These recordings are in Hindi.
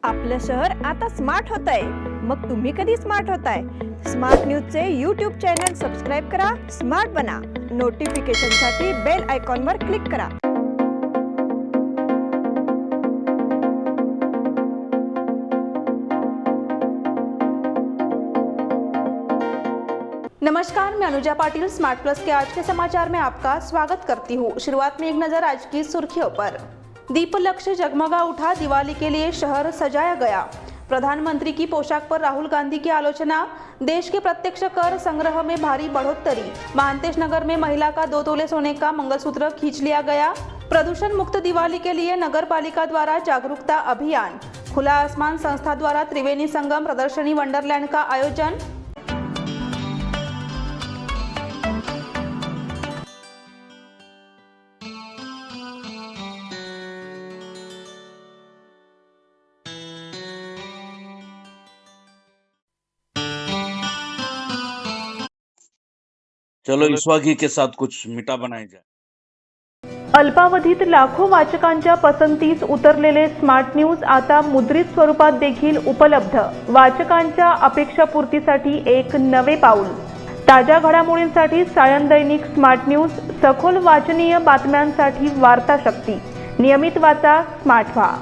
आपलं शहर आता स्मार्ट होतंय. मग तुम्ही कधी स्मार्ट होताय? स्मार्ट न्यूजचे यूट्यूब चॅनल सबस्क्राईब करा, स्मार्ट बना. नोटिफिकेशनसाठी बेल आयकॉनवर क्लिक करा. नमस्कार, मैं अनुजा पाटिल स्मार्ट प्लस के आज के समाचार में आपका स्वागत करती हूँ। शुरुआत में एक नजर आज की सुर्खियों पर। दीप लक्ष्य जगमगा उठा, दिवाली के लिए शहर सजाया गया। प्रधानमंत्री की पोशाक पर राहुल गांधी की आलोचना। देश के प्रत्यक्ष कर संग्रह में भारी बढ़ोतरी। महांतेश नगर में महिला का 2 तोले सोने का मंगलसूत्र खींच लिया गया। प्रदूषण मुक्त दिवाली के लिए नगर पालिका द्वारा जागरूकता अभियान। खुला आसमान संस्था द्वारा त्रिवेणी संगम प्रदर्शनी वंडरलैंड का आयोजन। चलो ईश्वागी के साथ कुछ मीठा बनाया जाए। अल्पावधीत लाखो वाचकांच्या पसंतीस उतरलेले स्मार्ट न्यूज आता मुद्रित स्वरूपात देखील उपलब्ध। वाचकांच्या अपेक्षापूर्तीसाठी एक नवे पाऊल। ताज्या घडामोडींसाठी सायन दैनिक स्मार्ट न्यूज, सखोल वाचनीय बातम्यांसाठी वार्ता शक्ती। नियमित वाचा, स्मार्ट व्हा।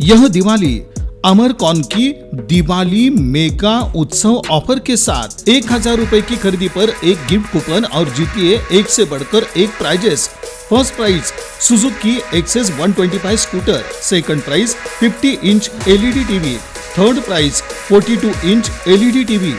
यह दिवाली अमरकॉन की दिवाली मेगा उत्सव ऑफर के साथ 1000 रुपए की खरीदी पर एक गिफ्ट कूपन और जीतिए 1 से बढ़कर 1 prizes. First prize Suzuki Access 125 scooter, second prize 50 inch LED TV, third prize 42 inch LED TV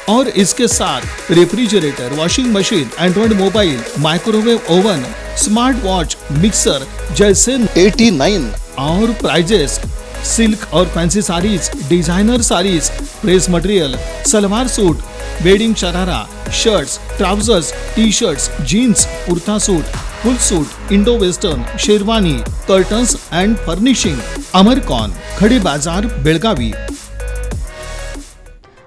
और इसके साथ refrigerator, washing machine, Android mobile, microwave oven, smart watch, mixer जैसे 89 और प्राइजेस। सिल्क और fancy saris, designer saris, press material, salwar suit, wedding sharara, shirts, trousers, T shirts, jeans, kurta suit, full suit, Indo western, sherwani, curtains and furnishing. अमरकॉन, खड़ी बाजार, बेलगावी।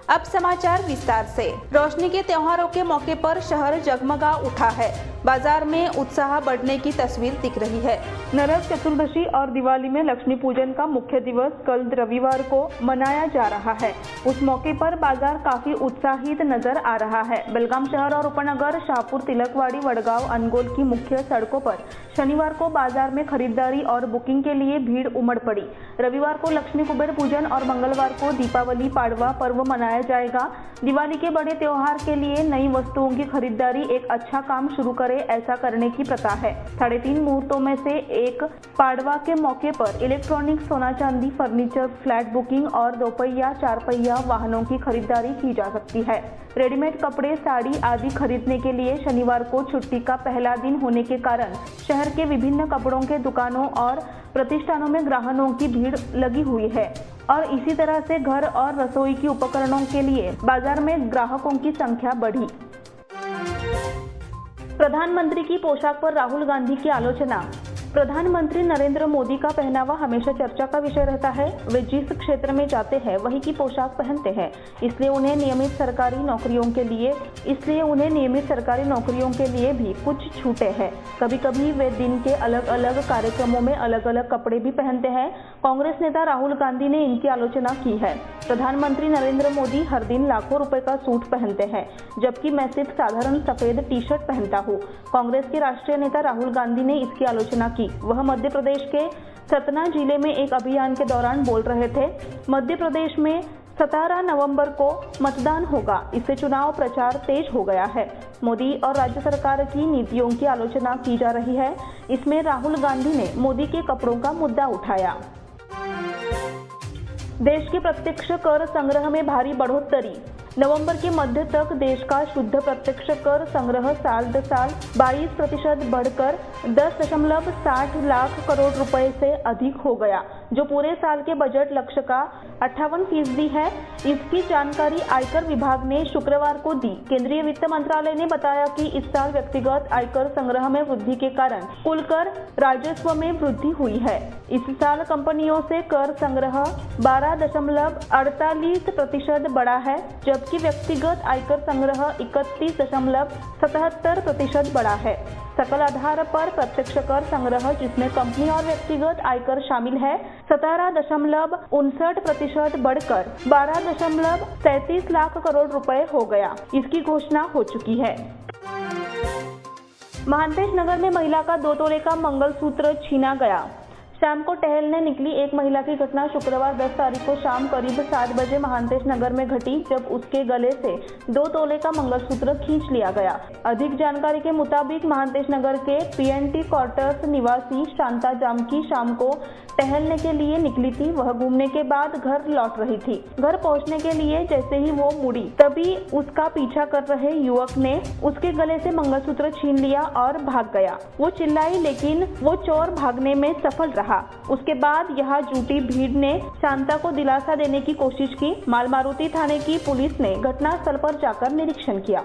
अब समाचार विस्तार से। रोशनी के त्योहारों के मौके पर शहर जगमगा उठा है। बाजार में उत्साह बढ़ने की तस्वीर दिख रही है। नरक चतुर्दशी और दिवाली में लक्ष्मी पूजन का मुख्य दिवस कल रविवार को मनाया जा रहा है। उस मौके पर बाजार काफी उत्साहित नजर आ रहा है। बेलगाम शहर और उपनगर, शाहपुर, तिलकवाड़ी, वडगांव, अनगोल की मुख्य सड़कों पर शनिवार को बाजार में खरीदारी और बुकिंग के लिए भीड़ उमड़ पड़ी। रविवार को लक्ष्मी कुबेर पूजन और मंगलवार को दीपावली पाड़वा पर्व मनाया जाएगा। दिवाली के बड़े त्योहार के लिए नई वस्तुओं की खरीदारी एक अच्छा काम शुरू करे, ऐसा करने की प्रथा है। 3.5 मुहूर्तों में से एक पाड़वा के मौके पर इलेक्ट्रॉनिक, सोना चांदी, फर्नीचर, फ्लैट बुकिंग और 2 पहिया 4 पहिया वाहनों की खरीदारी की जा सकती है। रेडीमेड कपड़े, साड़ी आदि खरीदने के लिए शनिवार को छुट्टी का पहला दिन होने के कारण शहर के विभिन्न कपड़ों के दुकानों और प्रतिष्ठानों में ग्राहकों की भीड़ लगी हुई है और इसी तरह से घर और रसोई की उपकरणों के लिए बाजार में ग्राहकों की संख्या बढ़ी। प्रधानमंत्री की पोशाक पर राहुल गांधी की आलोचना। प्रधानमंत्री नरेंद्र मोदी का पहनावा हमेशा चर्चा का विषय रहता है। वे जिस क्षेत्र में जाते हैं वही की पोशाक पहनते हैं, इसलिए उन्हें नियमित सरकारी नौकरियों के लिए भी कुछ छूटे हैं। कभी कभी वे दिन के अलग अलग कार्यक्रमों में अलग अलग कपड़े भी पहनते हैं। कांग्रेस नेता राहुल गांधी ने इनकी आलोचना की है। प्रधानमंत्री नरेंद्र मोदी हर दिन लाखों रुपए का सूट पहनते हैं, जबकि मैं सिर्फ साधारण सफेद टी शर्ट पहनता हूँ। कांग्रेस के राष्ट्रीय नेता राहुल गांधी ने इसकी आलोचना की। वह मध्य प्रदेश के सतना जिले में एक अभियान के दौरान बोल रहे थे। मध्य प्रदेश में 17 नवंबर को मतदान होगा, इससे चुनाव प्रचार तेज हो गया है। मोदी और राज्य सरकार की नीतियों की आलोचना की जा रही है। इसमें राहुल गांधी ने मोदी के कपड़ों का मुद्दा उठाया। देश के प्रत्यक्ष कर संग्रह में भारी बढ़ोतरी। नवंबर के मध्य तक देश का शुद्ध प्रत्यक्ष कर संग्रह साल-दर-साल 22% बढ़कर 10.60 लाख करोड़ रुपए से अधिक हो गया, जो पूरे साल के बजट लक्ष्य का 58% है। इसकी जानकारी आयकर विभाग ने शुक्रवार को दी। केंद्रीय वित्त मंत्रालय ने बताया कि इस साल व्यक्तिगत आयकर संग्रह में वृद्धि के कारण कुल कर राजस्व में वृद्धि हुई है। इस साल कंपनियों से कर संग्रह 12.48% बढ़ा है, जबकि व्यक्तिगत आयकर संग्रह 31.77% बढ़ा है। सकल आधार पर प्रत्यक्ष कर संग्रह, जिसमें कंपनी और व्यक्तिगत आयकर शामिल है, 17.59% बढ़कर 12.37 लाख करोड़ रुपए हो गया। इसकी घोषणा हो चुकी है। महांतेश नगर में महिला का 2 तोले का मंगलसूत्र छीना गया। शाम को टहलने निकली एक महिला की घटना शुक्रवार 10 तारीख को शाम करीब 7 बजे महांतेश नगर में घटी, जब उसके गले से 2 तोले का मंगलसूत्र खींच लिया गया। अधिक जानकारी के मुताबिक महांतेश नगर के PNT क्वार्टर्स निवासी शांता जामकी शाम को टहलने के लिए निकली थी। वह घूमने के बाद घर लौट रही थी। घर पहुंचने के लिए जैसे ही वो मुड़ी, तभी उसका पीछा कर रहे युवक ने उसके गले से मंगलसूत्र छीन लिया और भाग गया। वो चिल्लाई, लेकिन वो चोर भागने में सफल रहा। उसके बाद यहाँ जुटी भीड़ ने शांता को दिलासा देने की कोशिश की। मालमारुति थाने की पुलिस ने घटनास्थल पर जाकर निरीक्षण किया।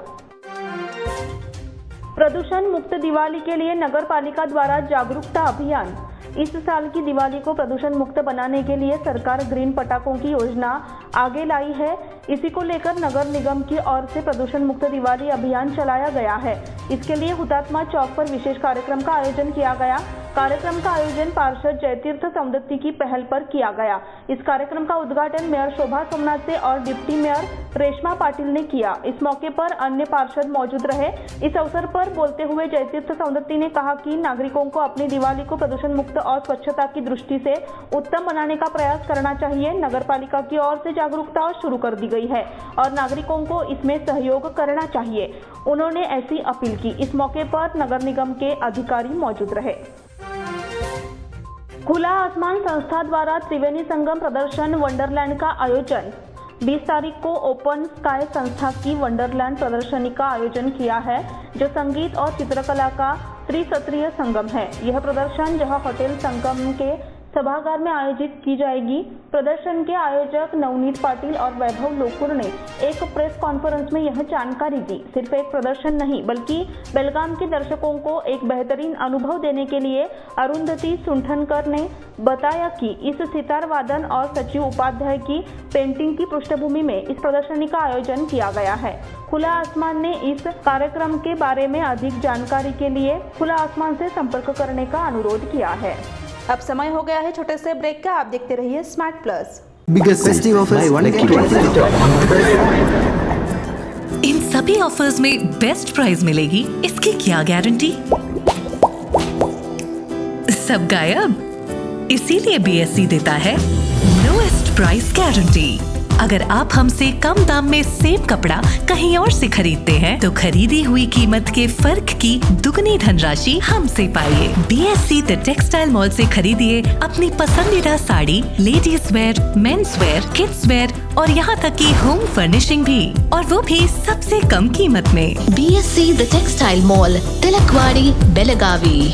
प्रदूषण मुक्त दिवाली के लिए नगर पालिका द्वारा जागरूकता अभियान। इस साल की दिवाली को प्रदूषण मुक्त बनाने के लिए सरकार ग्रीन पटाखों की योजना आगे लाई है। इसी को लेकर नगर निगम की ओर से प्रदूषण मुक्त दिवाली अभियान चलाया गया है। इसके लिए हुतात्मा चौक पर विशेष कार्यक्रम का आयोजन किया गया। कार्यक्रम का आयोजन पार्षद जयतीर्थ सौंदत्ती की पहल पर किया गया। इस कार्यक्रम का उद्घाटन मेयर शोभा सोमनाथ और डिप्टी मेयर रेशमा पाटिल ने किया। इस मौके पर अन्य पार्षद मौजूद रहे। इस अवसर पर बोलते हुए जयतीर्थ सौंदत्ती ने कहा कि नागरिकों को अपनी दिवाली को प्रदूषण मुक्त और स्वच्छता की दृष्टि से उत्तम बनाने का प्रयास करना चाहिए। नगर पालिका की ओर से जागरूकता शुरू कर दी गई है और नागरिकों को इसमें सहयोग करना चाहिए। उन्होंने ऐसी अपील की। इस मौके पर नगर निगम के अधिकारी मौजूद रहे। खुला आसमान संस्था द्वारा त्रिवेणी संगम प्रदर्शन वंडरलैंड का आयोजन। 20 तारीख को ओपन स्काई संस्था की वंडरलैंड प्रदर्शनी का आयोजन किया है, जो संगीत और चित्रकला का त्रिस्तरीय संगम है। यह प्रदर्शन जहां होटल संगम के सभागार में आयोजित की जाएगी। प्रदर्शन के आयोजक नवनीत पाटिल और वैभव लोकुर ने एक प्रेस कॉन्फ्रेंस में यह जानकारी दी। सिर्फ एक प्रदर्शन नहीं, बल्कि बेलगाम के दर्शकों को एक बेहतरीन अनुभव देने के लिए अरुंधति सुंठनकर ने बताया कि इस सितार वादन और सचिव उपाध्याय की पेंटिंग की पृष्ठभूमि में इस प्रदर्शनी का आयोजन किया गया है। खुला आसमान ने इस कार्यक्रम के बारे में अधिक जानकारी के लिए खुला आसमान से संपर्क करने का अनुरोध किया है। अब समय हो गया है छोटे से ब्रेक का। आप देखते रहिए स्मार्ट प्लस। इन सभी ऑफर्स में बेस्ट प्राइस मिलेगी, इसकी क्या गारंटी? सब गायब। इसीलिए BSC देता है लोएस्ट प्राइस गारंटी। अगर आप हमसे कम दाम में सेम कपड़ा कहीं और से खरीदते हैं, तो खरीदी हुई कीमत के फर्क की दुगनी धनराशि हमसे पाइए। BSC द टेक्सटाइल मॉल से खरीदिए अपनी पसंदीदा sari, ladies wear, men's wear, kids where और यहाँ तक की होम फर्निशिंग भी, और वो भी सबसे कम कीमत में। BSC the textile mall, Tilakwadi, Belagavi.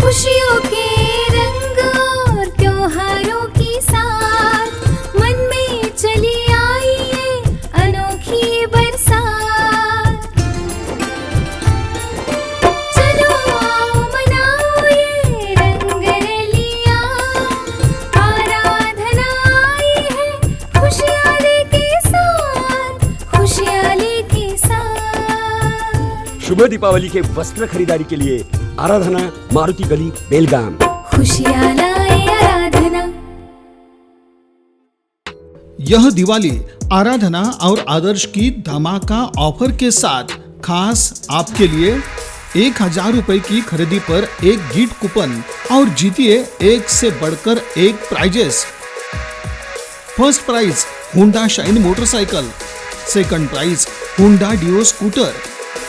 खुशियों के रंग और त्योहारों की साथ मन में चली आई है अनोखी बरसात। चलो आओ मनाओ ये रंग रलियां, आराधना आई है खुशियाँ लेके साथ, खुशियाँ लेके साथ। शुभ दीपावली के वस्त्र खरीदारी के लिए आराधना, मारुति गली, बेलगाम। खुशियाँ लाए आराधना। यह दिवाली आराधना और आदर्श की धमाका ऑफर के साथ खास आपके लिए 1000 रुपए की खरीदी पर एक गिफ्ट कूपन और जीतिए एक से बढ़कर एक prizes. First prize Honda Shine motorcycle, second prize Honda Dio scooter,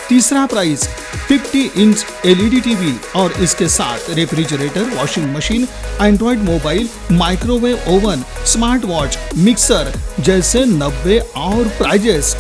तीसरा प्राइज 50 इंच LED टीवी और इसके साथ refrigerator, washing machine, Android mobile, microwave oven, smart watch, mixer जैसे 90 और प्राइजेस।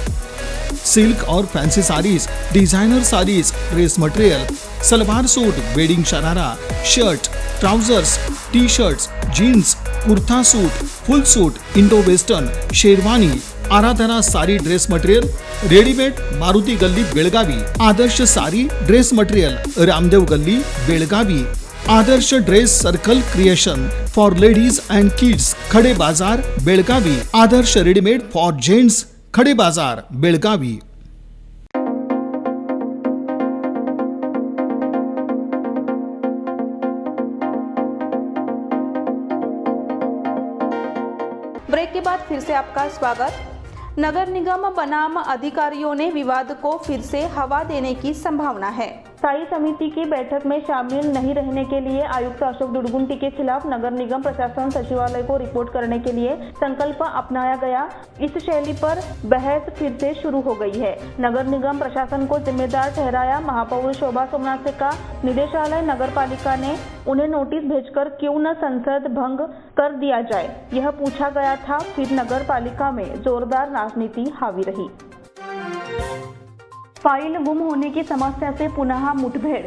सिल्क और fancy saris, designer saris, dress material, salwar suit, wedding sharara, shirt, trousers, T shirts, jeans, kurta suit, full suit, Indo western, sherwani, Aradhana sari dress material, readymade, Maruti Galli Belagavi, Adarsh sari dress material, Ramdev Galli Belagavi, Adarsh dress circle creation for ladies and kids Khade Bazaar Belagavi. Adarsh readymade for gents Khade Bazaar Belagavi. Break के बाद फिर से आपका स्वागत। नगर निगम बनाम अधिकारियों ने विवाद को फिर से हवा देने की संभावना है। स्थायी समिति की बैठक में शामिल नहीं रहने के लिए आयुक्त अशोक दुडगुंटी के खिलाफ नगर निगम प्रशासन सचिवालय को रिपोर्ट करने के लिए संकल्प अपनाया गया। इस शैली पर बहस फिर से शुरू हो गई है। नगर निगम प्रशासन को जिम्मेदार ठहराया। महापौर शोभा सोमनाथ का निदेशालय नगर पालिका ने उन्हें नोटिस भेजकर क्यों न संसद भंग कर दिया जाए, यह पूछा गया था। फिर नगर पालिका में जोरदार राजनीति हावी रही। फाइल गुम होने की समस्या से पुनः मुठभेड़।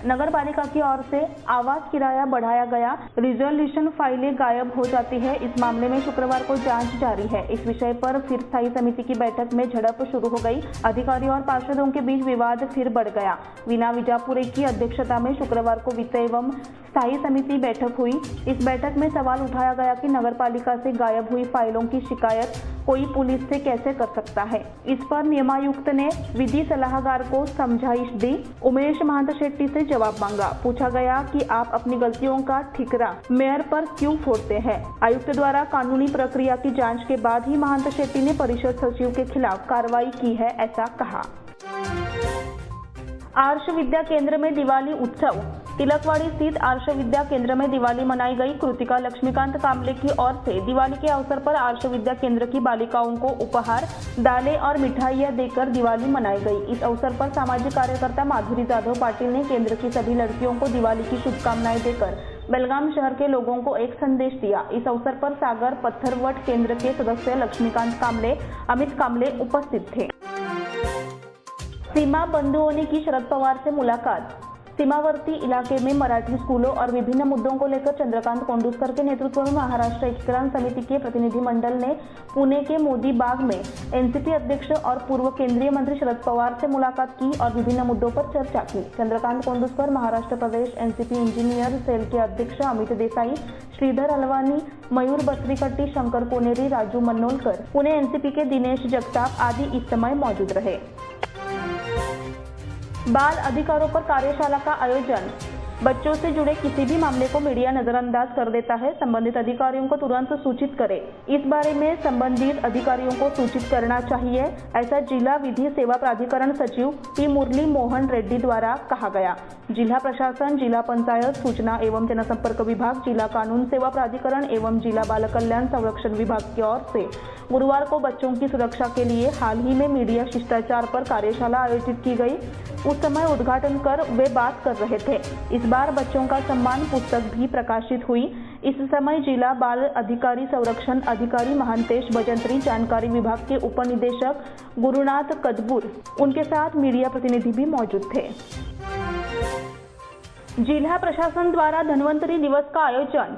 नगर पालिका की ओर से आवास किराया बढ़ाया गया, रिजोल्यूशन फाइलें गायब हो जाती है। इस मामले में शुक्रवार को जांच जारी है। इस विषय पर फिर स्थायी समिति की बैठक में झड़प शुरू हो गई। अधिकारियों और पार्षदों के बीच विवाद फिर बढ़ गया। वीना विजापुरे की अध्यक्षता में शुक्रवार को वित्त एवं स्थायी समिति बैठक हुई। इस बैठक में सवाल उठाया गया कि नगर पालिका से गायब हुई फाइलों की शिकायत कोई पुलिस से कैसे कर सकता है। इस पर नियमायुक्त ने विधि सलाहकार को समझाइश दी। उमेश महंत शेट्टी से जवाब मांगा। पूछा गया कि आप अपनी गलतियों का ठिकरा मेयर पर क्यों फोड़ते हैं। आयुक्त द्वारा कानूनी प्रक्रिया की जांच के बाद ही महंत शेट्टी ने परिषद सचिव के खिलाफ कार्रवाई की है, ऐसा कहा। आर्ष विद्या केंद्र में दिवाली उत्सव। तिलकवाड़ी स्थित आर्ष विद्या केंद्र में दिवाली मनाई गई। कृतिका लक्ष्मीकांत कामले की ओर से दिवाली के अवसर पर आर्ष विद्या केंद्र की बालिकाओं को उपहार, दालें और मिठाइयां देकर दिवाली मनाई गई। इस अवसर पर सामाजिक कार्यकर्ता माधुरी जाधव पाटिल ने केंद्र की सभी लड़कियों को दिवाली की शुभकामनाएं देकर बेलगाम शहर के लोगों को एक संदेश दिया। इस अवसर पर सागर पत्थरवट केंद्र के सदस्य लक्ष्मीकांत कामले, अमित कामले उपस्थित थे। सीमा बंधुओं की शरद पवार से मुलाकात। सीमावर्ती इलाके में मराठी स्कूलों और विभिन्न मुद्दों को लेकर चंद्रकांत कोंडूस्कर के नेतृत्व में महाराष्ट्र एकीकरण समिति के प्रतिनिधिमंडल ने पुणे के मोदी बाग में एनसीपी अध्यक्ष और पूर्व केंद्रीय मंत्री शरद पवार से मुलाकात की और विभिन्न मुद्दों पर चर्चा की। चंद्रकांत कोंडूस्कर महाराष्ट्र प्रदेश एनसीपी इंजीनियर सेल के अध्यक्ष अमित देसाई, श्रीधर अलवानी, मयूर बसरीकट्टी, शंकर कोनेरी, राजू मन्नोलकर, पुणे एनसीपी के दिनेश जगताप आदि इस समय मौजूद रहे। बाल अधिकारों पर कार्यशाला का आयोजन। बच्चों से जुड़े किसी भी मामले को मीडिया नजरअंदाज कर देता है। संबंधित अधिकारियों को तुरंत सूचित करें। इस बारे में संबंधित अधिकारियों को सूचित करना चाहिए, ऐसा जिला विधि सेवा प्राधिकरण सचिव पी मुरली मोहन रेड्डी द्वारा कहा गया। जिला प्रशासन, जिला पंचायत, सूचना एवं जनसंपर्क विभाग, जिला कानून सेवा प्राधिकरण एवं जिला बाल कल्याण संरक्षण विभाग की ओर से गुरुवार को बच्चों की सुरक्षा के लिए हाल ही में मीडिया शिष्टाचार पर कार्यशाला आयोजित की गई। उस समय उद्घाटन कर वे बात कर रहे थे। इस बार बच्चों का सम्मान पुस्तक भी प्रकाशित हुई। इस समय जिला बाल अधिकारी संरक्षण अधिकारी महांतेश भजंत्री, जानकारी विभाग के उप निदेशक गुरुनाथ कदबुर, उनके साथ मीडिया प्रतिनिधि भी मौजूद थे। जिला प्रशासन द्वारा धन्वंतरी दिवस का आयोजन।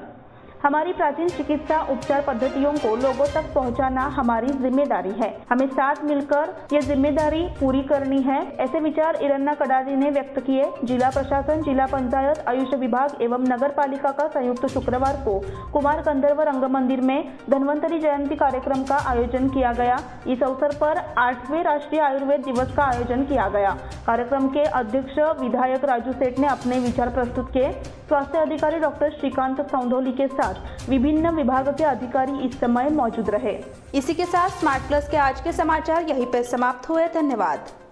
हमारी प्राचीन चिकित्सा उपचार पद्धतियों को लोगों तक पहुंचाना हमारी जिम्मेदारी है। हमें साथ मिलकर ये जिम्मेदारी पूरी करनी है, ऐसे विचार इरन्ना कडारी ने व्यक्त किए। जिला प्रशासन, जिला पंचायत, आयुष विभाग एवं नगर पालिका का संयुक्त शुक्रवार को कुमार गंधर्व रंग मंदिर में धन्वंतरी जयंती कार्यक्रम का आयोजन किया गया। इस अवसर पर 8वें राष्ट्रीय आयुर्वेद दिवस का आयोजन किया गया। कार्यक्रम के अध्यक्ष विधायक राजू सेठ ने अपने विचार प्रस्तुत किए। स्वास्थ्य अधिकारी डॉक्टर श्रीकांत सौंधोली के साथ विभिन्न विभाग के अधिकारी इस समय मौजूद रहे। इसी के साथ स्मार्ट प्लस के आज के समाचार यहीं पर समाप्त हुए। धन्यवाद।